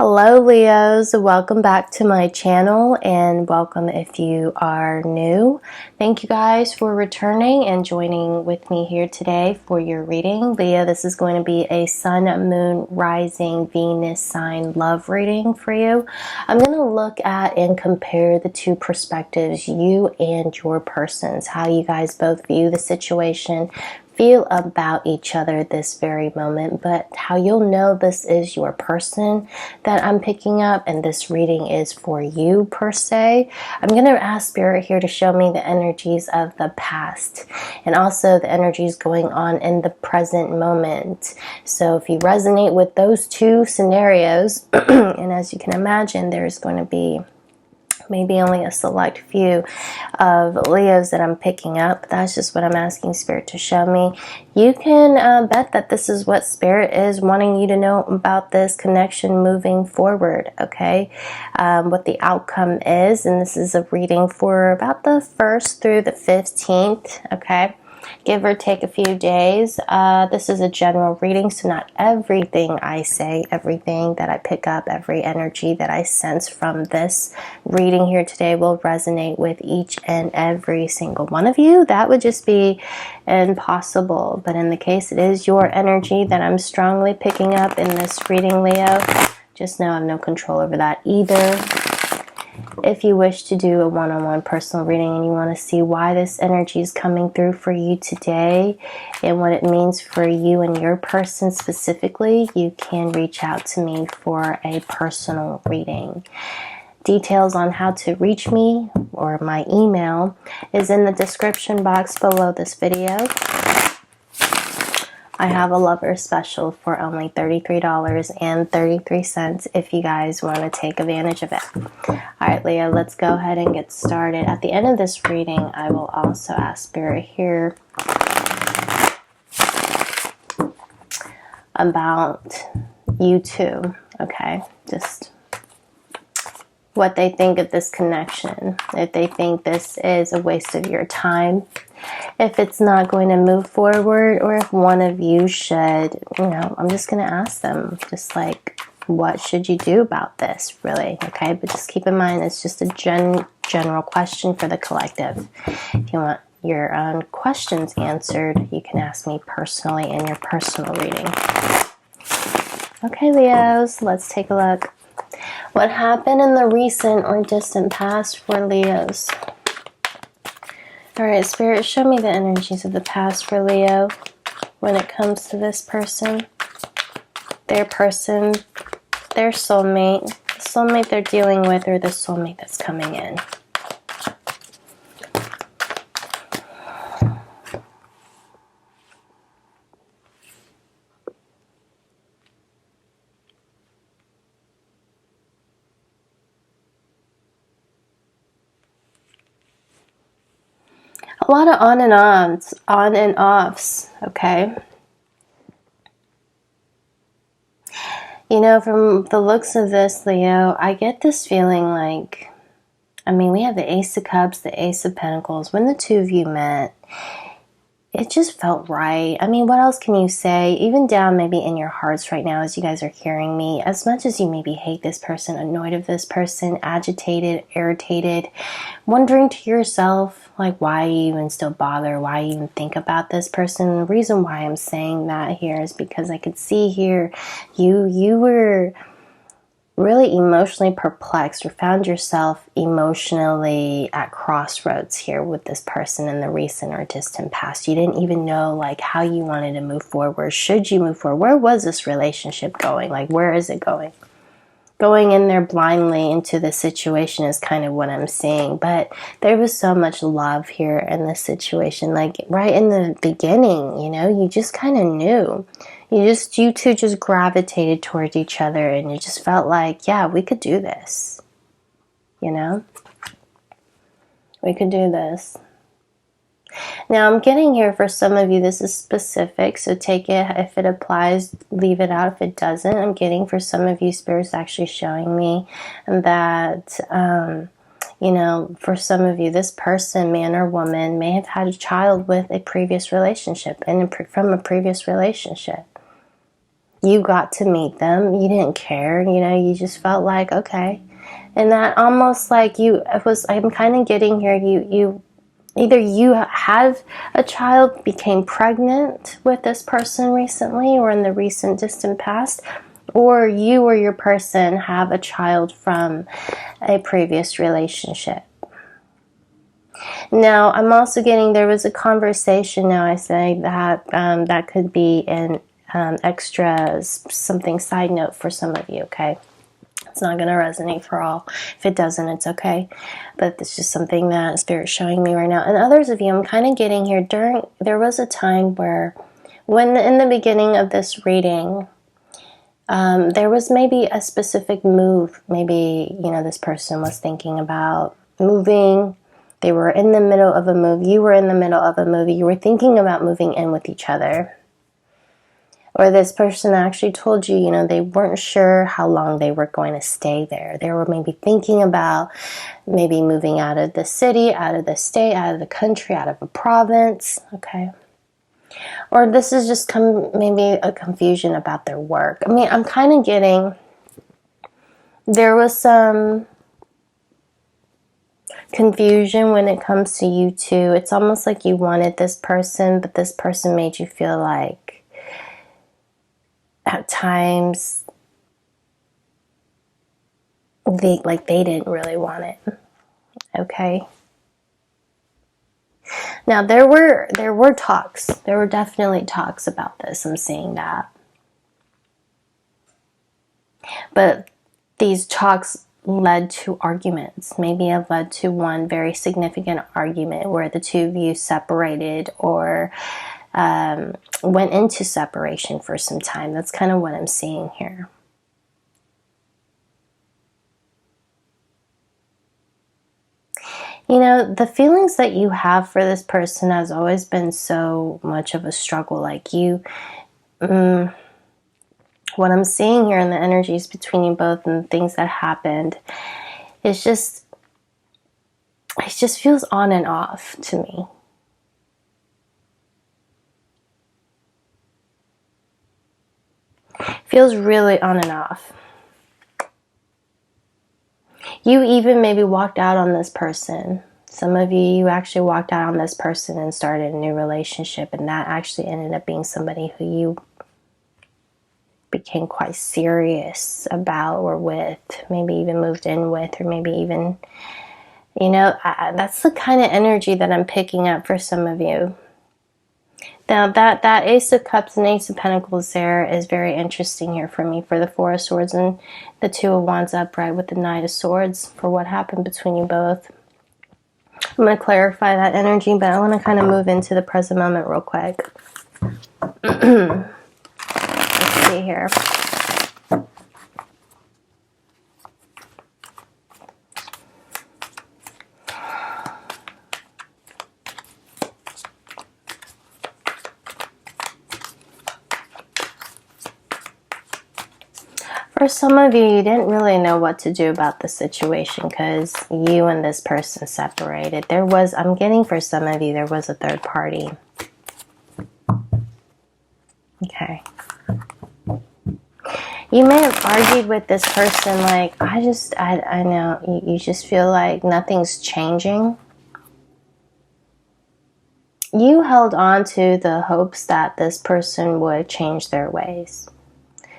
Hello Leos, welcome back to my channel and welcome if you are new. Thank you guys for returning and joining with me here today for your reading. Leo, this is going to be a Sun, Moon, Rising, Venus sign love reading for you. I'm going to look at and compare the two perspectives, you and your persons, how you guys both view the situation, feel about each other this very moment, but how you'll know this is your person that I'm picking up and this reading is for you per se. I'm going to ask Spirit here to show me the energies of the past and also the energies going on in the present moment. So if you resonate with those two scenarios, and as you can imagine, there's going to be maybe only a select few of Leos that I'm picking up. That's just what I'm asking Spirit to show me. You can bet that this is what Spirit is wanting you to know about this connection moving forward, okay? What the outcome is, and this is a reading for about the 1st through the 15th, okay? Give or take a few days. This is a general reading, so not everything I say, everything that I pick up, every energy that I sense from this reading here today will resonate with each and every single one of you. That would just be impossible. But in the case it is your energy that I'm strongly picking up in this reading, Leo, just know I have no control over that either. If you wish to do a one-on-one personal reading and you want to see why this energy is coming through for you today and what it means for you and your person specifically, you can reach out to me for a personal reading. Details on how to reach me or my email is in the description box below this video. I have a lover special for only $33.33 if you guys want to take advantage of it. Alright, Leo, let's go ahead and get started. At the end of this reading, I will also ask Spirit here about you two, okay? Just what they think of this connection, if they think this is a waste of your time, if it's not going to move forward, or if one of you should, I'm just going to ask them, just like, what should you do about this, really, okay? But just keep in mind, it's just a general question for the collective. If you want your own questions answered, you can ask me personally in your personal reading. Okay, Leos, let's take a look. What happened in the recent or distant past for Leos? Alright, Spirit, show me the energies of the past for Leo when it comes to this person, their soulmate, the soulmate they're dealing with, or the soulmate that's coming in. A lot of on and offs, okay? From the looks of this, Leo, I get this feeling like, we have the Ace of Cups, the Ace of Pentacles. When the two of you met, it just felt right. What else can you say? Even down maybe in your hearts right now as you guys are hearing me, as much as you maybe hate this person, annoyed of this person, agitated, irritated, wondering to yourself, like, why you even still bother? Why you even think about this person? The reason why I'm saying that here is because I could see here you were really emotionally perplexed or found yourself emotionally at crossroads here with this person in the recent or distant past. You didn't even know how you wanted to move forward. Should you move forward? Where was this relationship going? Where is it going? Going in there blindly into the situation is kind of what I'm seeing, but there was so much love here in this situation. Right in the beginning, you just kind of knew. You two just gravitated towards each other and you just felt like, yeah, we could do this. We could do this. Now I'm getting here for some of you, this is specific, so take it if it applies, leave it out if it doesn't. I'm getting for some of you, Spirit's actually showing me that, for some of you, this person, man or woman, may have had a child with a previous relationship and from a previous relationship. You got to meet them. You didn't care, you know, you just felt like, okay. And that almost like I'm kind of getting here, either you have a child, became pregnant with this person recently or in the recent distant past, or you or your person have a child from a previous relationship. Now, I'm also getting, there was a conversation, now I say that that could be an extra something side note for some of you, okay? It's not going to resonate for all. If it doesn't, it's okay. But it's just something that Spirit's showing me right now. And others of you, I'm kind of getting here, there was a time where, when in the beginning of this reading, there was maybe a specific move. Maybe, you know, this person was thinking about moving. They were in the middle of a move. You were in the middle of a move. You were thinking about moving in with each other. Or this person actually told you, you know, they weren't sure how long they were going to stay there. They were maybe thinking about maybe moving out of the city, out of the state, out of the country, out of a province, okay? Or this is just maybe a confusion about their work. I mean, I'm kind of getting, there was some confusion when it comes to you two. It's almost like you wanted this person, but this person made you feel like at times they didn't really want it. Okay. Now there were talks. There were definitely talks about this. I'm seeing that. But these talks led to arguments. Maybe have led to one very significant argument where the two of you separated or went into separation for some time. That's kind of what I'm seeing here. You know, the feelings that you have for this person has always been so much of a struggle. Like what I'm seeing here in the energies between you both and the things that happened, it just feels on and off to me. Feels really on and off. You even maybe walked out on this person. Some of you actually walked out on this person and started a new relationship, and that actually ended up being somebody who you became quite serious about or with, maybe even moved in with, or maybe even, you know, that's the kind of energy that I'm picking up for some of you. Now that Ace of Cups and Ace of Pentacles there is very interesting here for me, for the Four of Swords and the Two of Wands upright with the Knight of Swords, for what happened between you both. I'm going to clarify that energy, but I want to kind of move into the present moment real quick. Let's see here. For some of you, you didn't really know what to do about the situation because you and this person separated. I'm getting for some of you, there was a third party. Okay. You may have argued with this person like, I know, you just feel like nothing's changing. You held on to the hopes that this person would change their ways.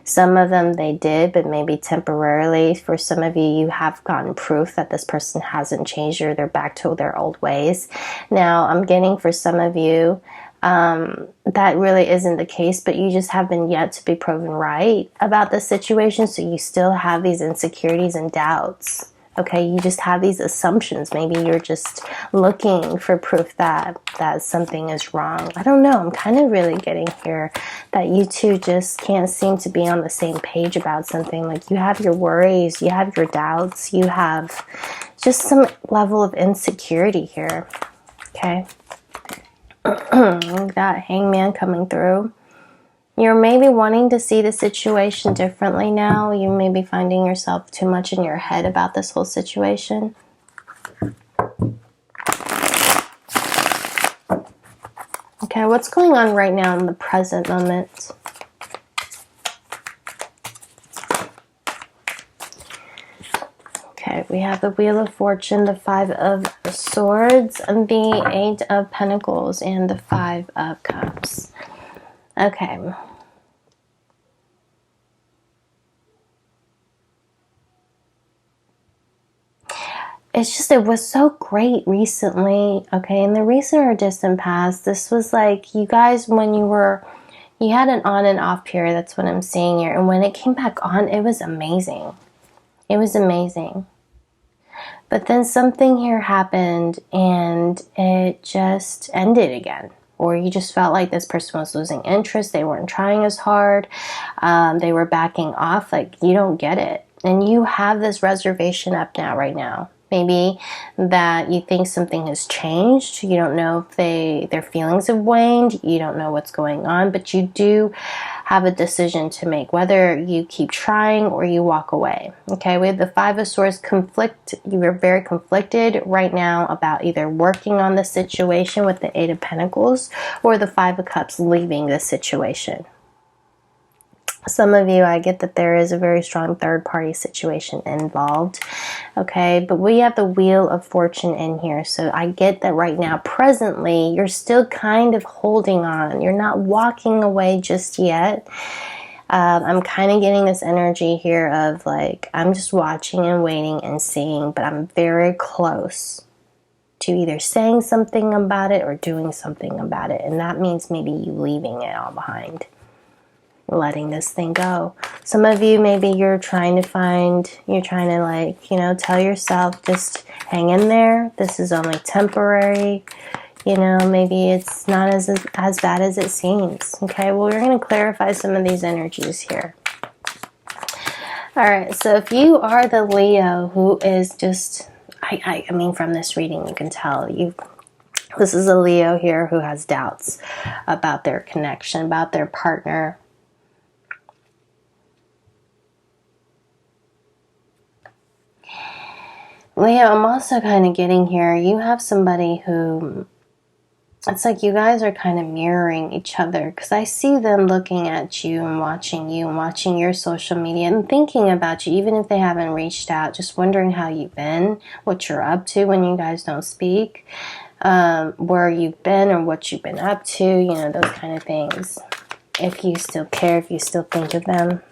Some of them they did, but maybe temporarily. For some of you, you have gotten proof that this person hasn't changed or they're back to their old ways. Now, I'm getting for some of you, that really isn't the case, but you just haven't yet to be proven right about the situation, so you still have these insecurities and doubts. Okay, you just have these assumptions. Maybe you're just looking for proof that something is wrong. I don't know. I'm kind of really getting here that you two just can't seem to be on the same page about something. Like you have your worries, you have your doubts, you have just some level of insecurity here. Okay. That Hangman coming through. You're maybe wanting to see the situation differently now. You may be finding yourself too much in your head about this whole situation. Okay, what's going on right now in the present moment? Okay, we have the Wheel of Fortune, the Five of Swords, and the Eight of Pentacles, and the Five of Cups. Okay. It's just, it was so great recently, okay? In the recent or distant past, this was like, you guys, when you had an on and off period, that's what I'm seeing here. And when it came back on, it was amazing. It was amazing. But then something here happened and it just ended again. Or you just felt like this person was losing interest. They weren't trying as hard. They were backing off. Like, you don't get it. And you have this reservation up now, right now. Maybe that you think something has changed. You don't know if their feelings have waned. You don't know what's going on. But you do have a decision to make, whether you keep trying or you walk away. Okay, we have the Five of Swords conflict. You are very conflicted right now about either working on the situation with the Eight of Pentacles or the Five of Cups leaving the situation. Some of you, I get that there is a very strong third-party situation involved, okay? But we have the Wheel of Fortune in here, so I get that right now, presently, you're still kind of holding on. You're not walking away just yet. I'm kind of getting this energy here of like, I'm just watching and waiting and seeing, but I'm very close to either saying something about it or doing something about it, and that means maybe you leaving it all behind. Letting this thing go. Some of you, maybe you're trying to like, you know, tell yourself, just hang in there. This is only temporary. You know, maybe it's not as bad as it seems. Okay, well, we're going to clarify some of these energies here. All right, so if you are the Leo who is just, I mean, from this reading, you can tell this is a Leo here who has doubts about their connection, about their partner. Leo, I'm also kind of getting here, you have somebody who, it's like you guys are kind of mirroring each other, because I see them looking at you and watching your social media and thinking about you, even if they haven't reached out, just wondering how you've been, what you're up to when you guys don't speak, where you've been or what you've been up to, you know, those kind of things. If you still care, if you still think of them.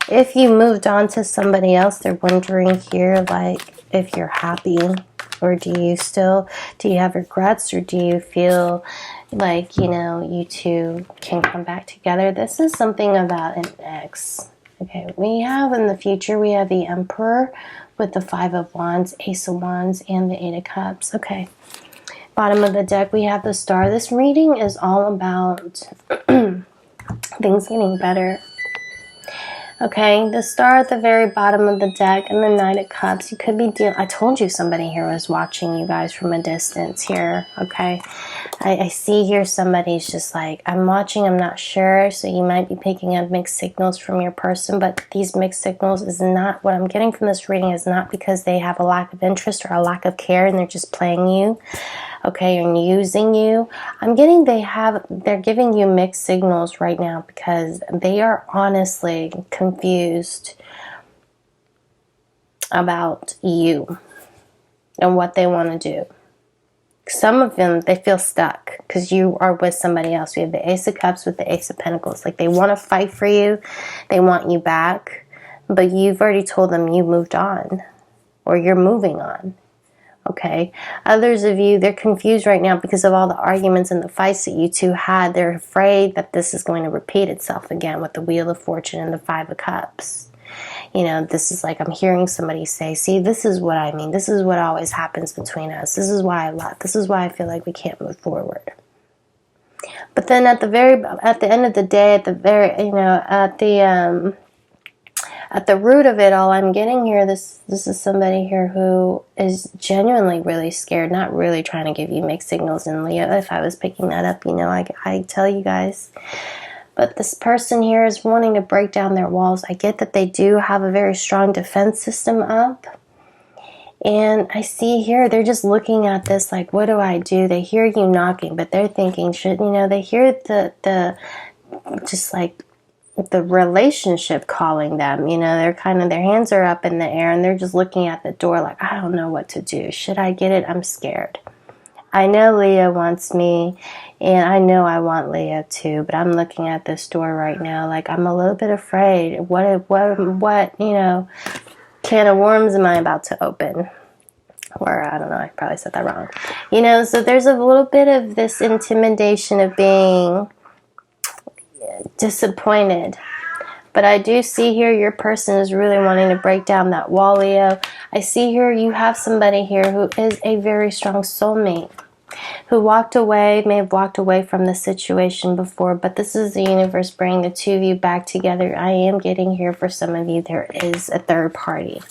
If you moved on to somebody else, they're wondering here, like, if you're happy, or do you have regrets, or do you feel like, you know, you two can come back together? This is something about an ex. Okay, we have in the future, we have the Emperor with the Five of Wands, Ace of Wands, and the Eight of Cups. Okay, bottom of the deck, we have the Star. This reading is all about things getting better. Okay, the Star at the very bottom of the deck and the Knight of Cups. You could be dealing, I told you somebody here was watching you guys from a distance here, okay? I see here somebody's just like, I'm watching, I'm not sure, so you might be picking up mixed signals from your person, but these mixed signals is not, what I'm getting from this reading is not because they have a lack of interest or a lack of care and they're just playing you, okay, and using you. I'm getting they're giving you mixed signals right now because they are honestly confused about you and what they want to do. Some of them, they feel stuck because you are with somebody else. We have the Ace of Cups with the Ace of Pentacles. Like, they want to fight for you. They want you back. But you've already told them you moved on. Or you're moving on. Okay? Others of you, they're confused right now because of all the arguments and the fights that you two had. They're afraid that this is going to repeat itself again with the Wheel of Fortune and the Five of Cups. You know, this is like I'm hearing somebody say, see, this is what I mean. This is what always happens between us. This is why I left. This is why I feel like we can't move forward. But then at the end of the day, at the root of it all, I'm getting here, this is somebody here who is genuinely really scared, not really trying to give you mixed signals. And Leo, if I was picking that up, you know, I tell you guys. But this person here is wanting to break down their walls. I get that they do have a very strong defense system up. And I see here, they're just looking at this like, what do I do? They hear you knocking, but they're thinking, they hear the just like the relationship calling them. You know, they're kind of, their hands are up in the air and they're just looking at the door like, I don't know what to do. Should I get it? I'm scared. I know Leo wants me, and I know I want Leo too, but I'm looking at this door right now like I'm a little bit afraid. What, you know, can of worms am I about to open? Or, I don't know, I probably said that wrong. You know, so there's a little bit of this intimidation of being disappointed. But I do see here your person is really wanting to break down that wall, Leo. I see here you have somebody here who is a very strong soulmate, who walked away, may have walked away from the situation before, but this is the universe bringing the two of you back together. I am getting here for some of you, there is a third party.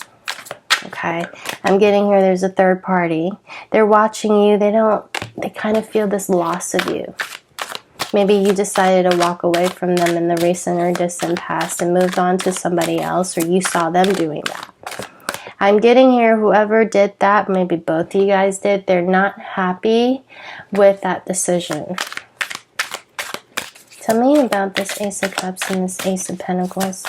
Okay, I'm getting here, there's a third party. They're watching you, they kind of feel this loss of you. Maybe you decided to walk away from them in the recent or distant past and moved on to somebody else, or you saw them doing that. I'm getting here, whoever did that, maybe both of you guys did, they're not happy with that decision. Tell me about this Ace of Cups and this Ace of Pentacles.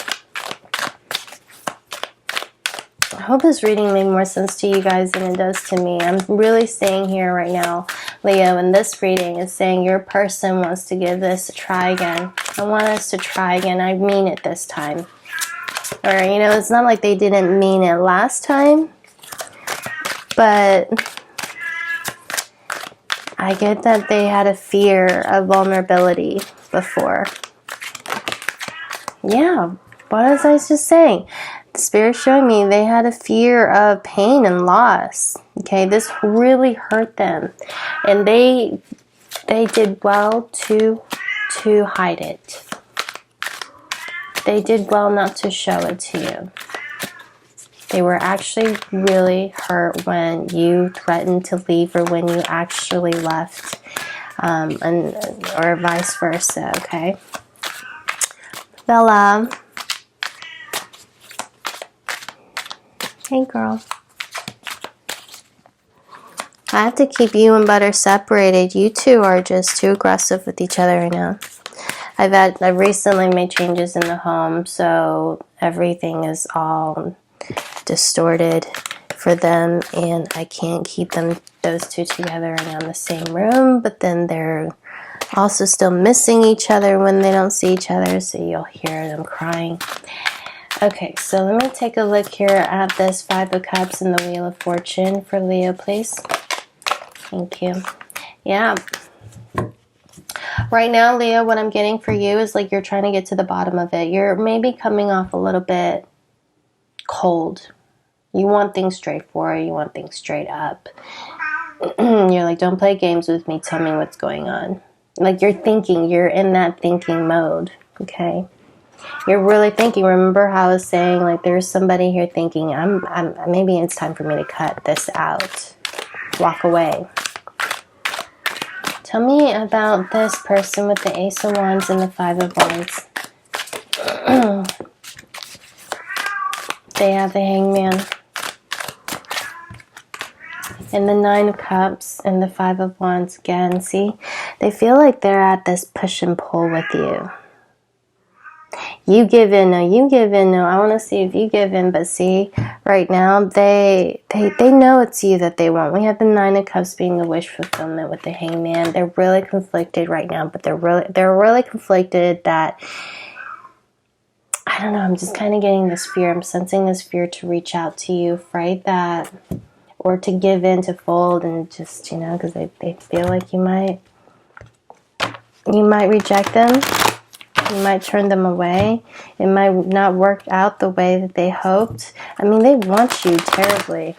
I hope this reading made more sense to you guys than it does to me. I'm really saying here right now, Leo, and this reading is saying your person wants to give this a try again. I want us to try again. I mean it this time. Or, you know, it's not like they didn't mean it last time, but I get that they had a fear of vulnerability before. Yeah, what was I just saying? The Spirit's showing me they had a fear of pain and loss. Okay, this really hurt them. And they did well to hide it. They did well not to show it to you. They were actually really hurt when you threatened to leave or when you actually left, or vice versa, okay? Bella. Hey, girl. I have to keep you and Butter separated. You two are just too aggressive with each other right now. I've recently made changes in the home, so everything is all distorted for them, and I can't keep those two together right now in the same room, but then they're also still missing each other when they don't see each other, so you'll hear them crying. Okay, so let me take a look here at this Five of Cups and the Wheel of Fortune for Leo, please. Thank you. Yeah. Right now, Leo, what I'm getting for you is like you're trying to get to the bottom of it. You're maybe coming off a little bit cold. You want things straightforward. You want things straight up. You're like, don't play games with me. Tell me what's going on. Like you're thinking. You're in that thinking mode. Okay. You're really thinking. Remember how I was saying, like, there's somebody here thinking, maybe it's time for me to cut this out. Walk away. Tell me about this person with the Ace of Wands and the Five of Wands. They have the Hangman. And the Nine of Cups and the Five of Wands again. See, they feel like they're at this push and pull with you. You give in, no, you give in, no. I want to see if you give in, but see, right now, they know it's you that they want. We have the Nine of Cups being the wish fulfillment with the Hangman. They're really conflicted right now, but they're really conflicted that, I don't know, I'm just kind of getting this fear. I'm sensing this fear to reach out to you, afraid that, or to give in, to fold, and just, you know, because they feel like you might reject them. You might turn them away. It might not work out the way that they hoped. I mean, they want you terribly.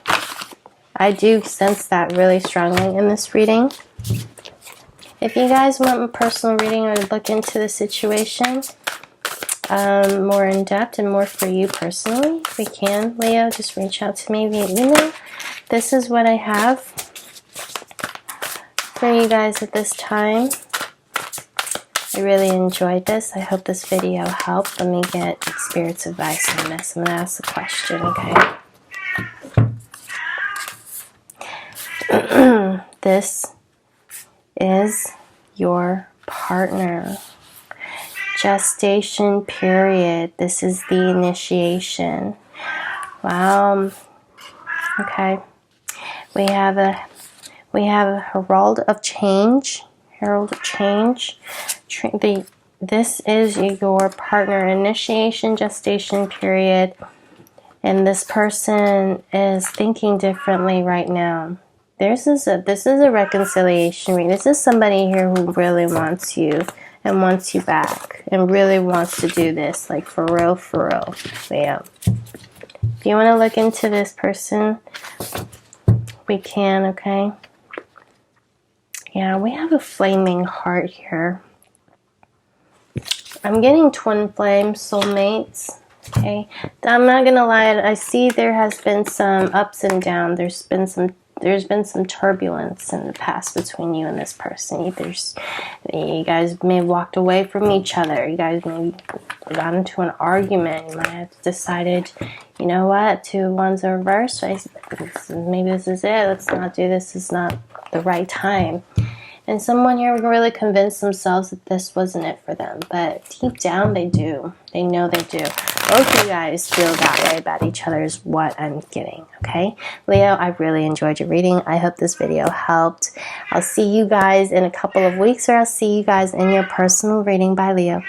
I do sense that really strongly in this reading. If you guys want a personal reading or to look into the situation more in depth and more for you personally, if we can, Leo, just reach out to me via email. This is what I have for you guys at this time. I really enjoyed this. I hope this video helped. Let me get Spirit's advice on this. I'm going to ask a question, okay? This is your partner. gestation period. This is the initiation. Wow. Okay. We have a herald of change. Herald of change. This is your partner. Initiation, gestation period. And this person is thinking differently right now. This is a reconciliation reading. This is somebody here who really wants you and wants you back and really wants to do this, like for real, Leo. If you want to look into this person, we can, okay? Yeah, we have a flaming heart here. I'm getting twin flame soulmates. Okay, I'm not gonna lie. I see there has been some ups and downs. There's been some turbulence in the past between you and this person. You guys may have walked away from each other. You guys may got into an argument. You might have decided, you know what, 2 wands are reversed. Maybe this is it. Let's not do this. It's not the right time. And someone here really convinced themselves that this wasn't it for them. But deep down, they do. They know they do. Both of you guys feel that way about each other is what I'm getting, okay? Leo, I really enjoyed your reading. I hope this video helped. I'll see you guys in a couple of weeks, or I'll see you guys in your personal reading. Bye, Leo.